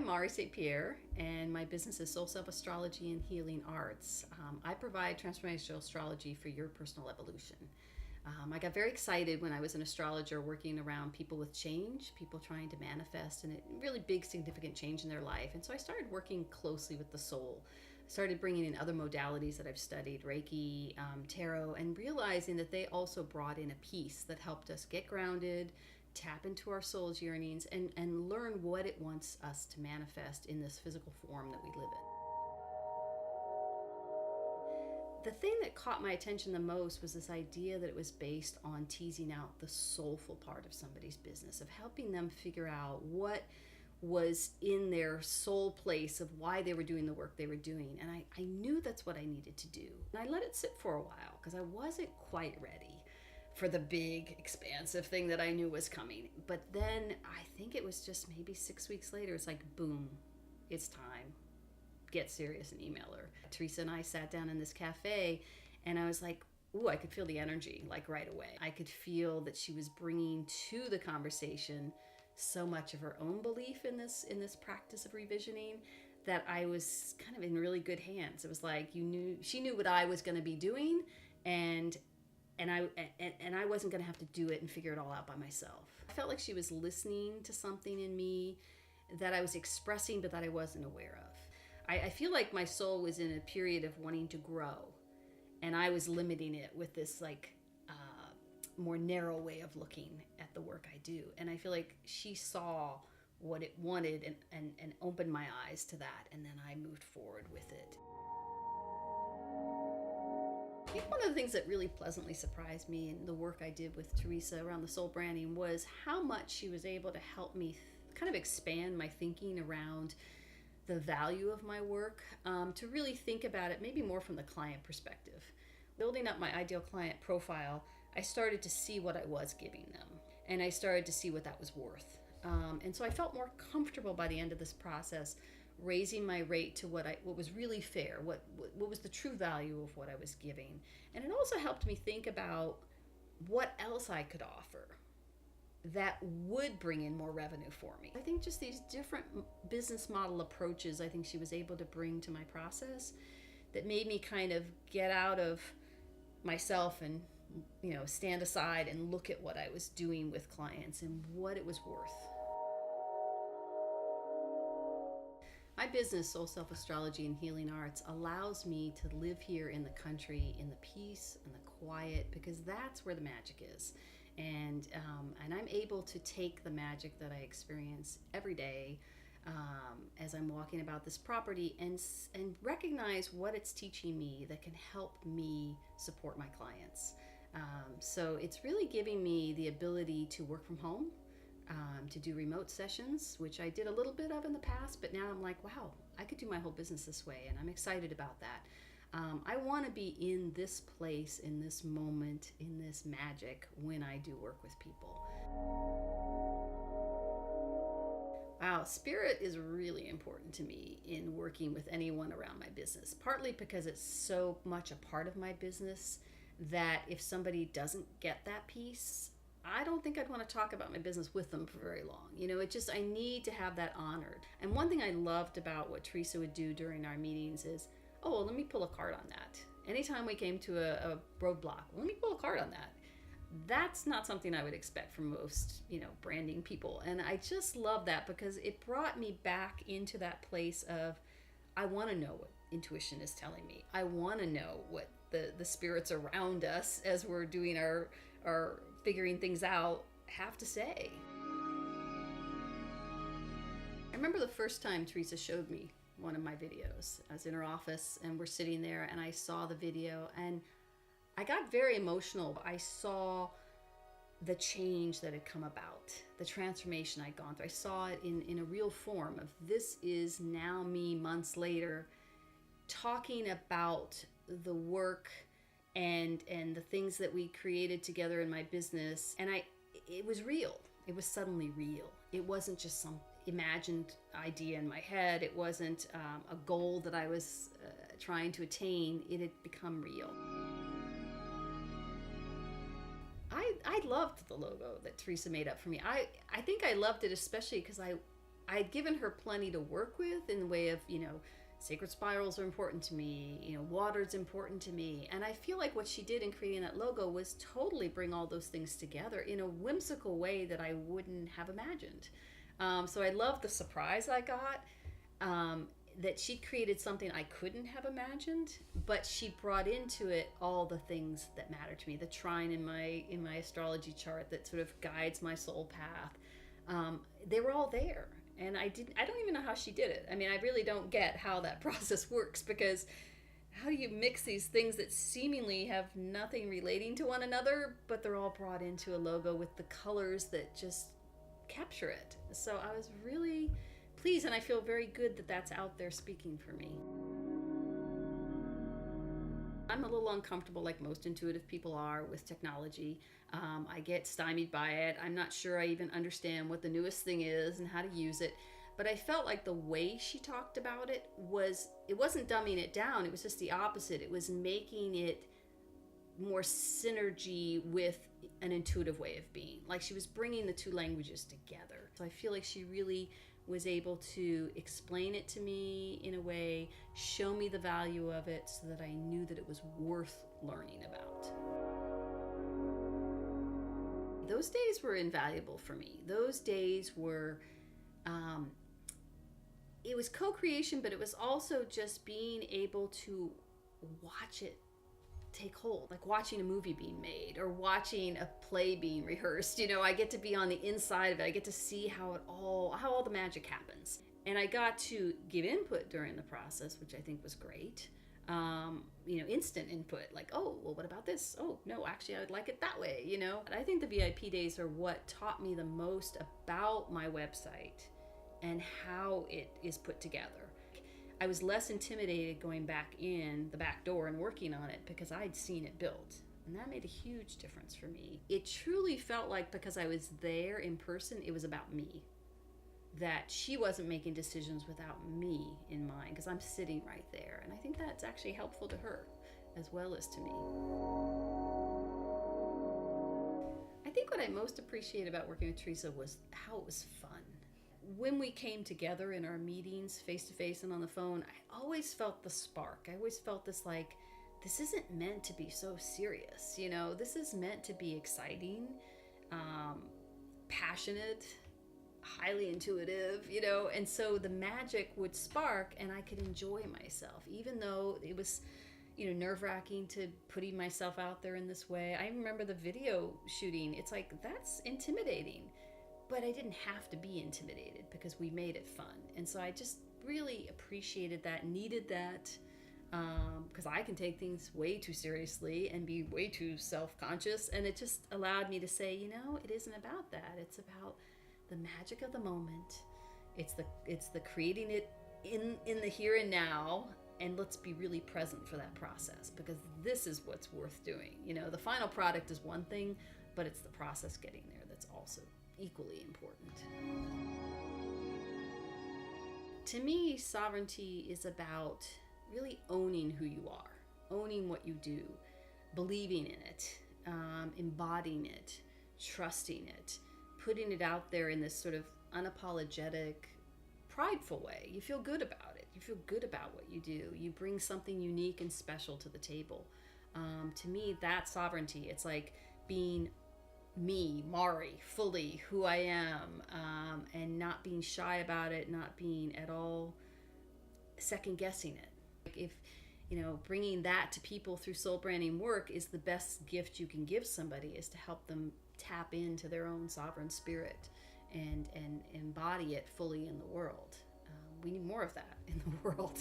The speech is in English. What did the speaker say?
I'm Mari Saint-Pierre, and my business is Soul Self Astrology and Healing Arts. I provide transformational astrology for your personal evolution. I got very excited when I was an astrologer working around people with change, people trying to manifest, and a really big, significant change in their life. And so I started working closely with the soul. I started bringing in other modalities that I've studied, Reiki, tarot, and realizing that they also brought in a piece that helped us get grounded, tap into our soul's yearnings, and learn what it wants us to manifest in this physical form that we live in. The thing that caught my attention the most was this idea that it was based on teasing out the soulful part of somebody's business, of helping them figure out what was in their soul place of why they were doing the work they were doing. And I knew that's what I needed to do. And I let it sit for a while because I wasn't quite ready for the big, expansive thing that I knew was coming. But then I think it was just maybe 6 weeks later, it's like, boom, it's time. Get serious and email her. Teresa and I sat down in this cafe and I was like, ooh, I could feel the energy like right away. I could feel that she was bringing to the conversation so much of her own belief in this practice of revisioning that I was kind of in really good hands. It was like she knew what I was going to be doing, and I wasn't going to have to do it and figure it all out by myself. I felt like she was listening to something in me that I was expressing but that I wasn't aware of. I feel like my soul was in a period of wanting to grow, and I was limiting it with this more narrow way of looking at the work I do. And I feel like she saw what it wanted and opened my eyes to that, and then I moved forward with it. I think one of the things that really pleasantly surprised me in the work I did with Teresa around the soul branding was how much she was able to help me kind of expand my thinking around the value of my work, to really think about it maybe more from the client perspective. Building up my ideal client profile, I started to see what I was giving them, and I started to see what that was worth. And so I felt more comfortable by the end of this process, raising my rate to what was really fair, what was the true value of what I was giving. And it also helped me think about what else I could offer that would bring in more revenue for me. I think just these different business model approaches I think she was able to bring to my process that made me kind of get out of myself and stand aside and look at what I was doing with clients and what it was worth. My business, Soul Self Astrology and Healing Arts, allows me to live here in the country in the peace and the quiet, because that's where the magic is. And I'm able to take the magic that I experience every day as I'm walking about this property and recognize what it's teaching me that can help me support my clients. So it's really giving me the ability to work from home, to do remote sessions, which I did a little bit of in the past, but now I'm like, wow, I could do my whole business this way, and I'm excited about that. I want to be in this place, in this moment, in this magic when I do work with people. Wow, spirit is really important to me in working with anyone around my business, partly because it's so much a part of my business that if somebody doesn't get that piece, I don't think I'd want to talk about my business with them for very long. I need to have that honored. And one thing I loved about what Teresa would do during our meetings is, oh, well, let me pull a card on that. Anytime we came to a roadblock, let me pull a card on that. That's not something I would expect from most, branding people. And I just love that because it brought me back into that place of, I want to know what intuition is telling me. I want to know what the spirits around us as we're doing our figuring things out have to say. I remember the first time Teresa showed me one of my videos. I was in her office and we're sitting there and I saw the video and I got very emotional. I saw the change that had come about, the transformation I'd gone through. I saw it in a real form of this is now me months later talking about the work and the things that we created together in my business. And it was real. It was suddenly real. It wasn't just some imagined idea in my head. It wasn't a goal that I was trying to attain. It had become real. I loved the logo that Teresa made up for me. I think I loved it especially because I I'd given her plenty to work with in the way of, sacred spirals are important to me, water's important to me. And I feel like what she did in creating that logo was totally bring all those things together in a whimsical way that I wouldn't have imagined. So I love the surprise I got, that she created something I couldn't have imagined, but she brought into it all the things that matter to me. The trine in my astrology chart that sort of guides my soul path. They were all there. And I don't even know how she did it. I mean, I really don't get how that process works, because how do you mix these things that seemingly have nothing relating to one another, but they're all brought into a logo with the colors that just capture it? So I was really pleased, and I feel very good that that's out there speaking for me. I'm a little uncomfortable, like most intuitive people are, with technology. I get stymied by it. I'm not sure I even understand what the newest thing is and how to use it. But I felt like the way she talked about it wasn't dumbing it down. It was just the opposite. It was making it more synergy with an intuitive way of being. Like she was bringing the two languages together. So I feel like she really was able to explain it to me in a way, show me the value of it so that I knew that it was worth learning about. Those days were invaluable for me. Those days were, it was co-creation, but it was also just being able to watch it take hold, like watching a movie being made or watching a play being rehearsed. I get to be on the inside of it. I get to see how all the magic happens. And I got to give input during the process, which I think was great. Instant input, like, oh, well, what about this? Oh, no, actually, I would like it that way, But I think the VIP days are what taught me the most about my website and how it is put together. I was less intimidated going back in the back door and working on it because I'd seen it built. And that made a huge difference for me. It truly felt like, because I was there in person, it was about me. That she wasn't making decisions without me in mind, because I'm sitting right there. And I think that's actually helpful to her as well as to me. I think what I most appreciated about working with Teresa was how it was fun. When we came together in our meetings, face-to-face and on the phone, I always felt the spark. I always felt this, like, this isn't meant to be so serious, This is meant to be exciting, passionate, highly intuitive, And so the magic would spark and I could enjoy myself, even though it was, nerve-wracking to putting myself out there in this way. I remember the video shooting. It's like, that's intimidating. But I didn't have to be intimidated because we made it fun. And so I just really appreciated that, needed that, because I can take things way too seriously and be way too self-conscious. And it just allowed me to say, it isn't about that. It's about the magic of the moment. It's the creating it in the here and now. And let's be really present for that process, because this is what's worth doing. The final product is one thing, but it's the process getting there that's also equally important. To me, sovereignty is about really owning who you are, owning what you do, believing in it, embodying it, trusting it, putting it out there in this sort of unapologetic, prideful way. You feel good about it. You feel good about what you do. You bring something unique and special to the table. To me, that's sovereignty. It's like being me, Mari, fully who I am, and not being shy about it, not being at all second guessing it. Like if, bringing that to people through soul branding work is the best gift you can give somebody, is to help them tap into their own sovereign spirit and embody it fully in the world. We need more of that in the world.